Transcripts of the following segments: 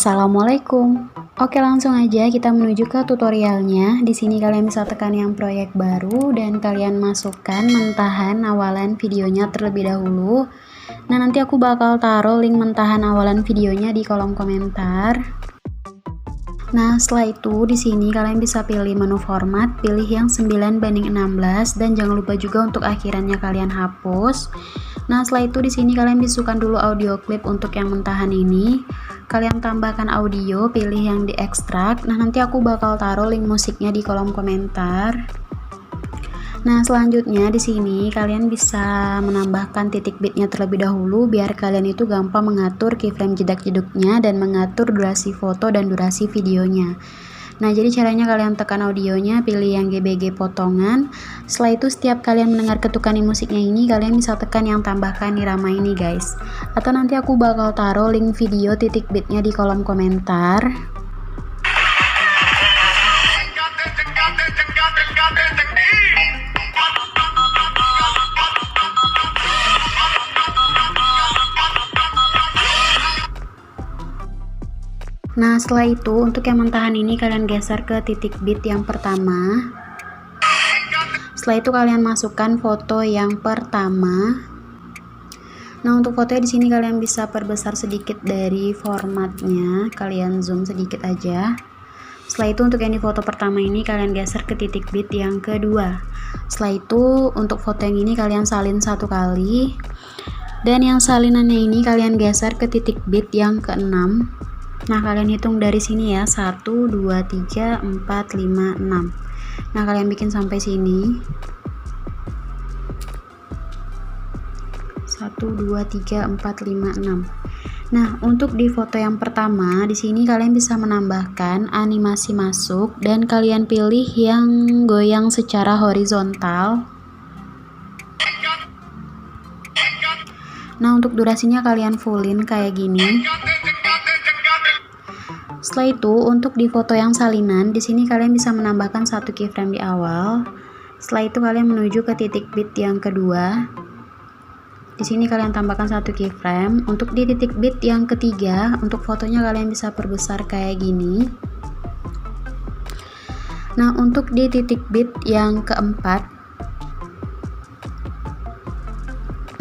Assalamualaikum. Oke, langsung aja kita menuju ke tutorialnya. Di sini kalian bisa tekan yang proyek baru dan kalian masukkan mentahan awalan videonya terlebih dahulu. Nah, nanti aku bakal taruh link mentahan awalan videonya di kolom komentar. Nah, setelah itu di sini kalian bisa pilih menu format, pilih yang 9:16 dan jangan lupa juga untuk akhirannya kalian hapus. Nah, setelah itu di sini kalian bisukan dulu audio klip untuk yang mentahan ini. Kalian tambahkan audio, pilih yang diekstrak. Nah, nanti aku bakal taruh link musiknya di kolom komentar. Nah, selanjutnya di sini kalian bisa menambahkan titik bitnya terlebih dahulu biar kalian itu gampang mengatur keyframe jedak-jeduknya dan mengatur durasi foto dan durasi videonya. Nah, jadi caranya kalian tekan audionya, pilih yang GBG potongan. Setelah itu setiap kalian mendengar ketukan musiknya ini, kalian bisa tekan yang tambahkan irama ini, guys. Atau nanti aku bakal taruh link video titik bitnya di kolom komentar. Nah, setelah itu untuk yang mentahan ini kalian geser ke titik bit yang pertama. Setelah itu kalian masukkan foto yang pertama. Nah, untuk fotonya di sini kalian bisa perbesar sedikit dari formatnya, kalian zoom sedikit aja. Setelah itu untuk yang di foto pertama ini kalian geser ke titik bit yang kedua. Setelah itu untuk foto yang ini kalian salin satu kali. Dan yang salinannya ini kalian geser ke titik bit yang keenam. Nah, kalian hitung dari sini ya, 1, 2, 3, 4, 5, 6. Nah, kalian bikin sampai sini. 1, 2, 3, 4, 5, 6. Nah, untuk di foto yang pertama, di sini kalian bisa menambahkan animasi masuk dan kalian pilih yang goyang secara horizontal. Nah, untuk durasinya kalian fullin kayak gini. Setelah itu, untuk di foto yang salinan, di sini kalian bisa menambahkan satu keyframe di awal. Setelah itu kalian menuju ke titik bit yang kedua. Di sini kalian tambahkan satu keyframe. Untuk di titik bit yang ketiga, untuk fotonya kalian bisa perbesar kayak gini. Nah, untuk di titik bit yang keempat,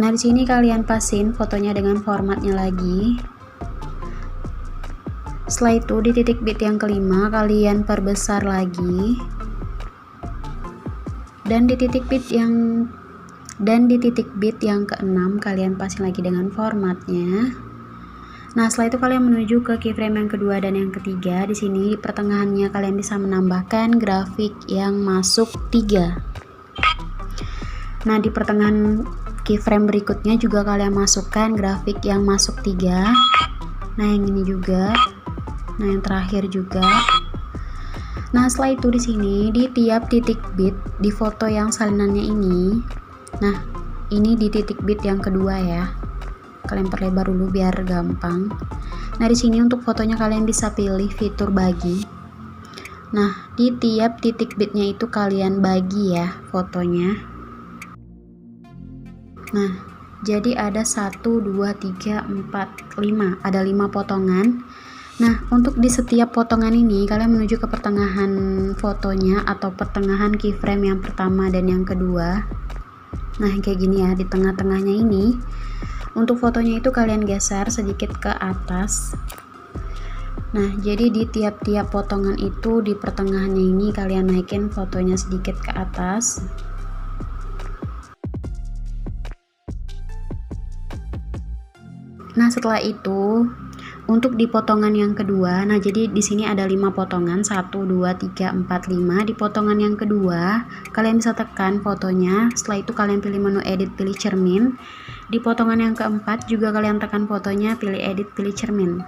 nah di sini kalian pasin fotonya dengan formatnya lagi. Setelah itu di titik bit yang kelima kalian perbesar lagi. Dan di titik bit yang keenam kalian pasin lagi dengan formatnya. Nah, setelah itu kalian menuju ke keyframe yang kedua dan yang ketiga. Di sini di pertengahannya kalian bisa menambahkan grafik yang masuk 3. Nah, di pertengahan keyframe berikutnya juga kalian masukkan grafik yang masuk 3. Nah, yang ini juga. Nah, yang terakhir juga. Nah, setelah itu di sini di tiap titik bit di foto yang salinannya ini. Nah, ini di titik bit yang kedua ya. Kalian perlebar dulu biar gampang. Nah, di sini untuk fotonya kalian bisa pilih fitur bagi. Nah, di tiap titik bitnya itu kalian bagi ya fotonya. Nah, jadi ada 1, 2, 3, 4, 5. Ada 5 potongan. Nah, untuk di setiap potongan ini kalian menuju ke pertengahan fotonya atau pertengahan keyframe yang pertama dan yang kedua. Nah, kayak gini ya, di tengah-tengahnya ini. Untuk fotonya itu kalian geser sedikit ke atas. Nah, jadi di tiap-tiap potongan itu di pertengahannya ini kalian naikin fotonya sedikit ke atas. Nah, setelah itu untuk di potongan yang kedua, nah jadi di sini ada 5 potongan, 1, 2, 3, 4, 5. Di potongan yang kedua, kalian bisa tekan fotonya. Setelah itu kalian pilih menu edit, pilih cermin. Di potongan yang keempat juga kalian tekan fotonya, pilih edit, pilih cermin.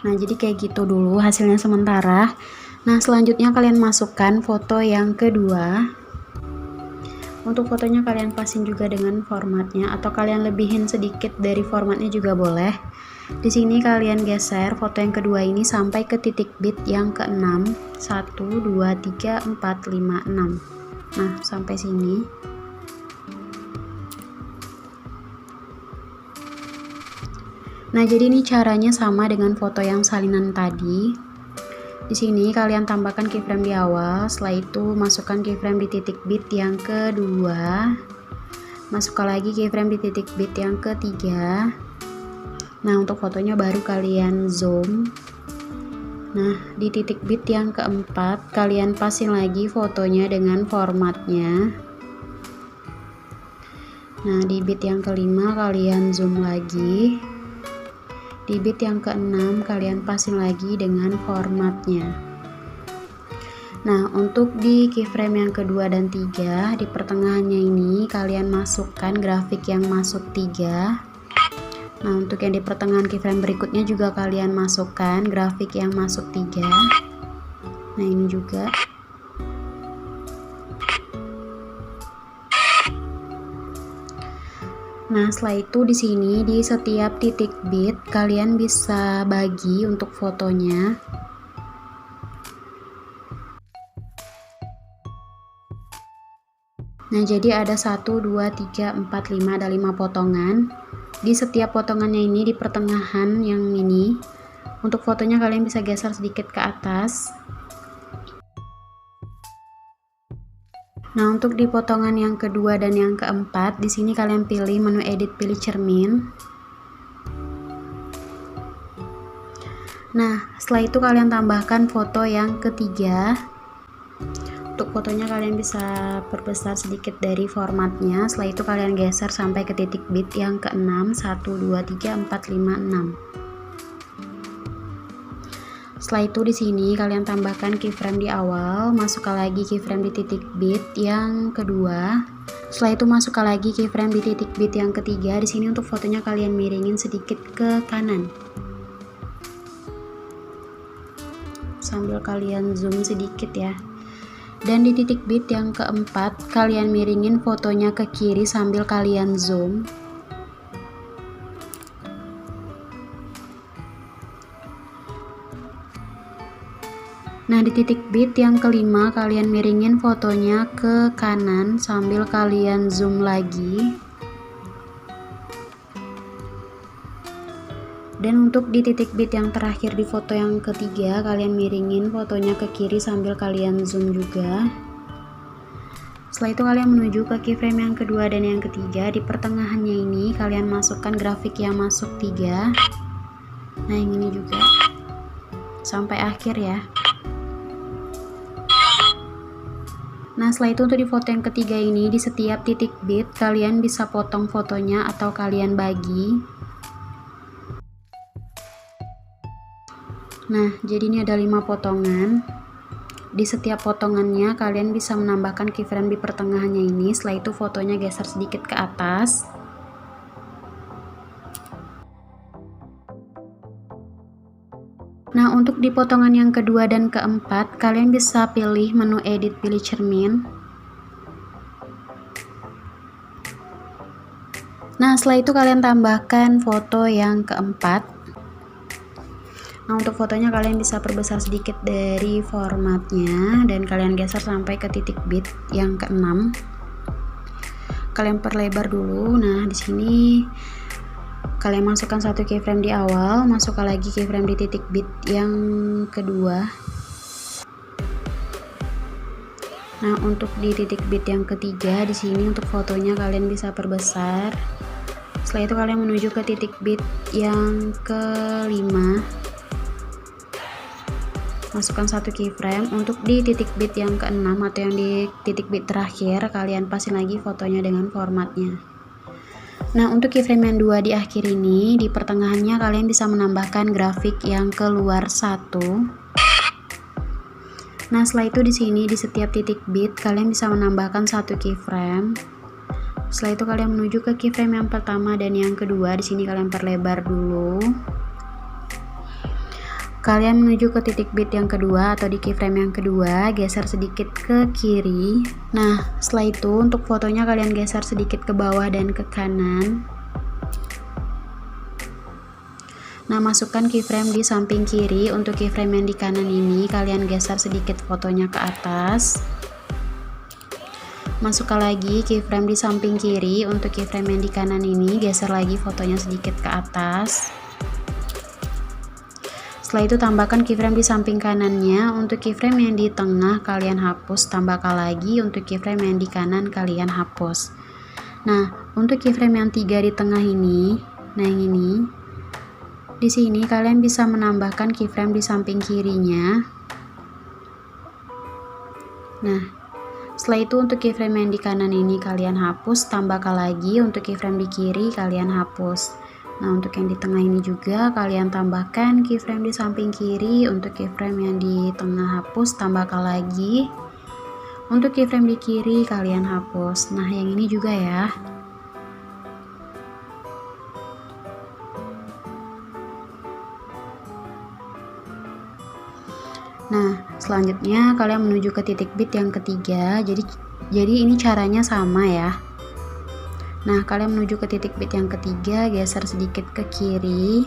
Nah, jadi kayak gitu dulu hasilnya sementara. Nah, selanjutnya kalian masukkan foto yang kedua. Untuk fotonya kalian pasin juga dengan formatnya atau kalian lebihin sedikit dari formatnya juga boleh. Di sini kalian geser foto yang kedua ini sampai ke titik bit yang keenam. 1, 2, 3, 4, 5, 6. Nah, sampai sini. Nah, jadi ini caranya sama dengan foto yang salinan tadi. Di sini kalian tambahkan keyframe di awal, setelah itu masukkan keyframe di titik bit yang kedua. Masukkan lagi keyframe di titik bit yang ketiga. Nah, untuk fotonya baru kalian zoom. Nah, di titik bit yang keempat kalian pasin lagi fotonya dengan formatnya. Nah, di bit yang kelima kalian zoom lagi. Di bit yang keenam kalian pasin lagi dengan formatnya. Nah, untuk di keyframe yang kedua dan tiga, di pertengahannya ini kalian masukkan grafik yang masuk 3. Nah, untuk yang di pertengahan keyframe berikutnya juga kalian masukkan grafik yang masuk 3. Nah, ini juga. Nah, setelah itu di sini di setiap titik bit kalian bisa bagi untuk fotonya. Nah, jadi ada 1, 2, 3, 4, 5, ada 5 potongan. Di setiap potongannya ini di pertengahan yang ini, untuk fotonya kalian bisa geser sedikit ke atas. Nah, untuk di potongan yang kedua dan yang keempat, di sini kalian pilih menu edit, pilih cermin. Nah, setelah itu kalian tambahkan foto yang ketiga. Untuk fotonya kalian bisa perbesar sedikit dari formatnya. Setelah itu kalian geser sampai ke titik bit yang ke-6, 1, 2, 3, 4, 5, 6. Setelah itu di sini kalian tambahkan keyframe di awal, masukkan lagi keyframe di titik bit yang kedua. Setelah itu masukkan lagi keyframe di titik bit yang ketiga. Di sini untuk fotonya kalian miringin sedikit ke kanan. Sambil kalian zoom sedikit ya. Dan di titik bit yang keempat kalian miringin fotonya ke kiri sambil kalian zoom. Nah, di titik bit yang kelima kalian miringin fotonya ke kanan sambil kalian zoom lagi. Dan untuk di titik bit yang terakhir di foto yang ketiga kalian miringin fotonya ke kiri sambil kalian zoom juga. Setelah itu kalian menuju ke keyframe yang kedua dan yang ketiga. Di pertengahannya ini kalian masukkan grafik yang masuk 3. Nah, yang ini juga sampai akhir ya. Nah, setelah itu untuk di foto yang ketiga ini, di setiap titik bit kalian bisa potong fotonya atau kalian bagi. Nah, jadi ini ada 5 potongan. Di setiap potongannya kalian bisa menambahkan keyframe di pertengahannya ini. Setelah itu fotonya geser sedikit ke atas. Nah, untuk di potongan yang kedua dan keempat, kalian bisa pilih menu edit, pilih cermin. Nah, setelah itu kalian tambahkan foto yang keempat. Nah, untuk fotonya kalian bisa perbesar sedikit dari formatnya dan kalian geser sampai ke titik bit yang ke-6. Kalian perlebar dulu. Nah, di sini kalian masukkan satu keyframe di awal, masukkan lagi keyframe di titik bit yang kedua. Nah, untuk di titik bit yang ketiga di sini untuk fotonya kalian bisa perbesar. Setelah itu kalian menuju ke titik bit yang kelima. Masukkan satu keyframe. Untuk di titik bit yang ke-6 atau yang di titik bit terakhir kalian pasin lagi fotonya dengan formatnya. Nah, untuk keyframe yang 2 di akhir ini, di pertengahannya kalian bisa menambahkan grafik yang keluar 1. Nah, setelah itu di sini di setiap titik bit kalian bisa menambahkan satu keyframe. Setelah itu kalian menuju ke keyframe yang pertama dan yang kedua. Di sini kalian perlebar dulu. Kalian menuju ke titik bit yang kedua atau di keyframe yang kedua, geser sedikit ke kiri. Nah, setelah itu untuk fotonya kalian geser sedikit ke bawah dan ke kanan. Nah, masukkan keyframe di samping kiri. Untuk keyframe yang di kanan ini kalian geser sedikit fotonya ke atas. Masukkan lagi keyframe di samping kiri. Untuk keyframe yang di kanan ini geser lagi fotonya sedikit ke atas. Setelah itu tambahkan keyframe di samping kanannya. Untuk keyframe yang di tengah kalian hapus, tambahkan lagi. Untuk keyframe yang di kanan kalian hapus. Nah, untuk keyframe yang 3 di tengah ini, nah yang ini, di sini kalian bisa menambahkan keyframe di samping kirinya. Nah, setelah itu untuk keyframe yang di kanan ini kalian hapus, tambahkan lagi. Untuk keyframe di kiri kalian hapus. Nah, untuk yang di tengah ini juga kalian tambahkan keyframe di samping kiri. Untuk keyframe yang di tengah hapus, tambahkan lagi. Untuk keyframe di kiri kalian hapus. Nah, yang ini juga ya. Nah, selanjutnya kalian menuju ke titik bit yang ketiga. Jadi ini caranya sama ya. Nah, kalian menuju ke titik bit yang ketiga, geser sedikit ke kiri.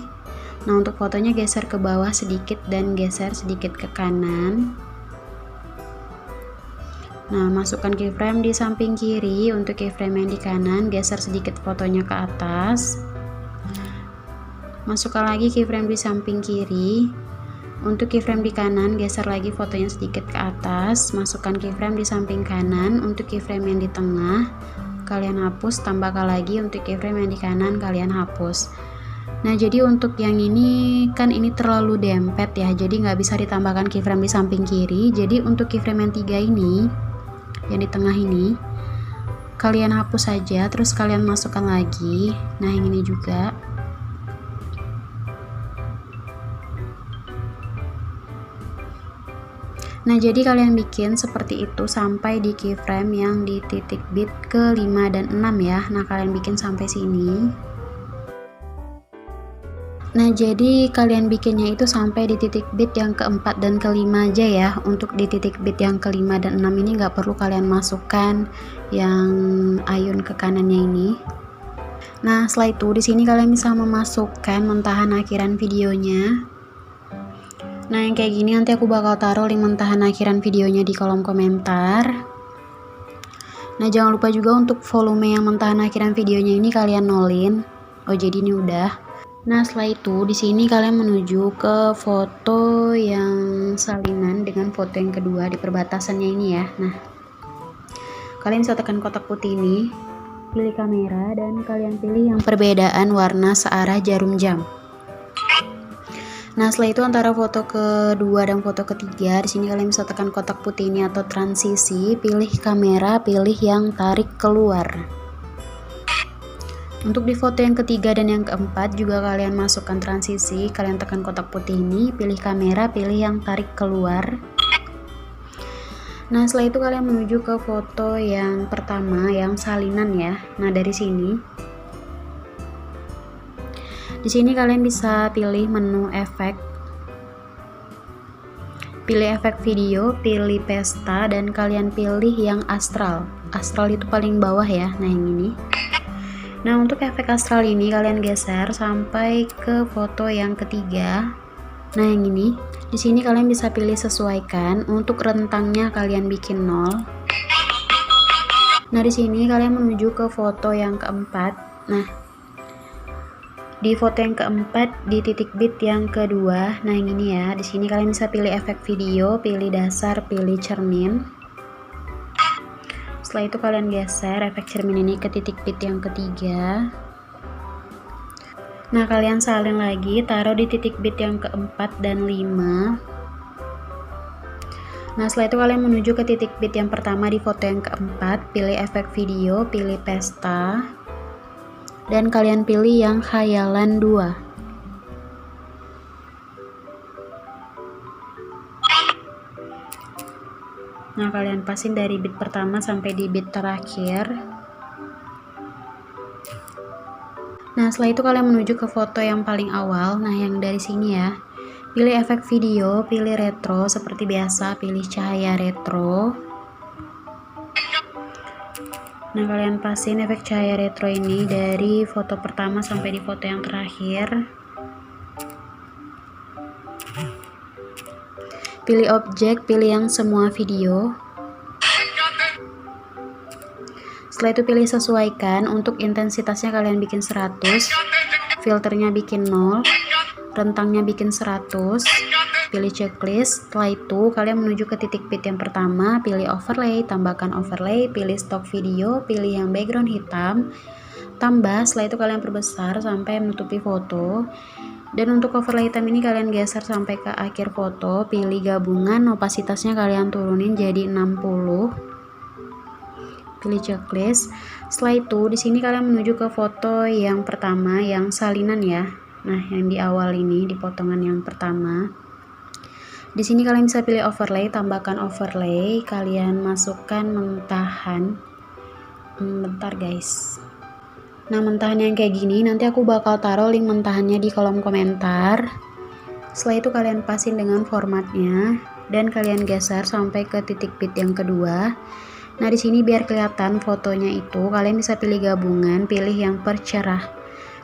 Nah, untuk fotonya geser ke bawah sedikit dan geser sedikit ke kanan. Nah, masukkan keyframe di samping kiri. Untuk keyframe yang di kanan, geser sedikit fotonya ke atas. Masukkan lagi keyframe di samping kiri. Untuk keyframe di kanan, geser lagi fotonya sedikit ke atas. Masukkan keyframe di samping kanan. Untuk keyframe yang di tengah, kalian hapus, tambahkan lagi. Untuk keyframe yang di kanan, kalian hapus. Nah, jadi untuk yang ini kan ini terlalu dempet ya, jadi nggak bisa ditambahkan keyframe di samping kiri. Jadi untuk keyframe yang 3 ini, yang di tengah ini, kalian hapus saja, terus kalian masukkan lagi. Nah, yang ini juga. Nah, jadi kalian bikin seperti itu sampai di keyframe yang di titik bit ke 5 dan 6 ya. Nah, kalian bikin sampai sini. Nah, jadi kalian bikinnya itu sampai di titik bit yang keempat dan kelima aja ya. Untuk di titik bit yang kelima dan 6 ini nggak perlu kalian masukkan yang ayun ke kanannya ini. Nah, setelah itu di sini kalian bisa memasukkan mentahan akhiran videonya. Nah, yang kayak gini nanti aku bakal taruh link mentahan akhiran videonya di kolom komentar. Nah, jangan lupa juga untuk volume yang mentahan akhiran videonya ini kalian nolin. Oh, jadi ini udah. Nah, setelah itu di sini kalian menuju ke foto yang salinan dengan foto yang kedua di perbatasannya ini ya. Nah, kalian bisa tekan kotak putih ini, pilih kamera dan kalian pilih yang perbedaan warna searah jarum jam. Nah, setelah itu antara foto kedua dan foto ketiga, di sini kalian bisa tekan kotak putih ini atau transisi, pilih kamera, pilih yang tarik keluar. Untuk di foto yang ketiga dan yang keempat juga kalian masukkan transisi, kalian tekan kotak putih ini, pilih kamera, pilih yang tarik keluar. Nah, setelah itu kalian menuju ke foto yang pertama, yang salinan ya. Nah, dari sini. Di sini kalian bisa pilih menu efek. Pilih efek video, pilih pesta dan kalian pilih yang astral. Astral itu paling bawah ya. Nah, yang ini. Nah, untuk efek astral ini kalian geser sampai ke foto yang ketiga. Nah, yang ini. Di sini kalian bisa pilih sesuaikan. Untuk rentangnya kalian bikin 0. Nah, di sini kalian menuju ke foto yang keempat. Nah, di foto yang keempat di titik bit yang kedua, nah yang ini ya. Di sini kalian bisa pilih efek video, pilih dasar, pilih cermin. Setelah itu kalian geser efek cermin ini ke titik bit yang ketiga. Nah, kalian salin lagi, taruh di titik bit yang keempat dan 5. Nah, setelah itu kalian menuju ke titik bit yang pertama di foto yang keempat, pilih efek video, pilih pesta. Dan kalian pilih yang khayalan 2. Nah, kalian pasin dari bit pertama sampai di bit terakhir. Nah, setelah itu kalian menuju ke foto yang paling awal. Nah, yang dari sini ya. Pilih efek video, pilih retro seperti biasa, pilih cahaya retro. Nah, kalian pasin efek cahaya retro ini dari foto pertama sampai di foto yang terakhir. Pilih objek, pilih yang semua video. Setelah itu pilih sesuaikan. Untuk intensitasnya kalian bikin 100, filternya bikin 0. rentangnya bikin 100, pilih checklist. Setelah itu kalian menuju ke titik bit yang pertama, pilih overlay, tambahkan overlay, pilih stock video, pilih yang background hitam, tambah. Setelah itu kalian perbesar sampai menutupi foto. Dan untuk overlay hitam ini kalian geser sampai ke akhir foto, pilih gabungan, opasitasnya kalian turunin jadi 60. Pilih checklist. Setelah itu di sini kalian menuju ke foto yang pertama yang salinan ya. Nah, yang di awal ini di potongan yang pertama. Di sini kalian bisa pilih overlay, tambahkan overlay, kalian masukkan mentahan. Bentar guys. Nah, mentahan yang kayak gini nanti aku bakal taruh link mentahannya di kolom komentar. Setelah itu kalian pasin dengan formatnya dan kalian geser sampai ke titik bit yang kedua. Nah, di sini biar kelihatan fotonya itu kalian bisa pilih gabungan, pilih yang percerah.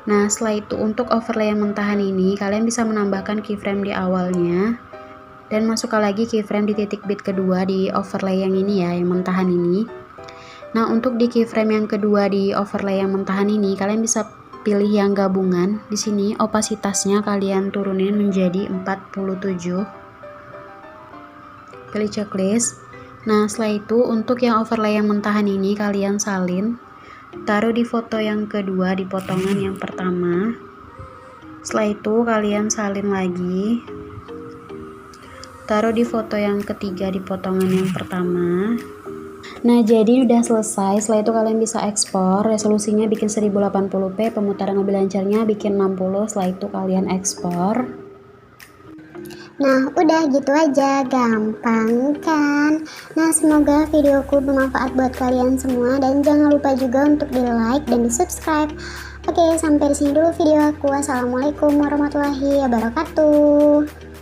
Nah, setelah itu untuk overlay yang mentahan ini kalian bisa menambahkan keyframe di awalnya dan masukkan lagi keyframe di titik bit kedua di overlay yang ini ya, yang mentahan ini. Nah, untuk di keyframe yang kedua di overlay yang mentahan ini kalian bisa pilih yang gabungan. Di sini opasitasnya kalian turunin menjadi 47. Pilih checklist. Nah, setelah itu untuk yang overlay yang mentahan ini kalian salin, taruh di foto yang kedua di potongan yang pertama. Setelah itu kalian salin lagi, taruh di foto yang ketiga di potongan yang pertama. Nah, jadi udah selesai. Setelah itu kalian bisa ekspor, resolusinya bikin 1080p, pemutaran lebih lancarnya bikin 60. Setelah itu kalian ekspor. Nah, udah gitu aja, gampang kan? Nah, semoga videoku bermanfaat buat kalian semua dan jangan lupa juga untuk di like dan di subscribe. Oke, sampai di sini dulu video aku. Assalamualaikum warahmatullahi wabarakatuh.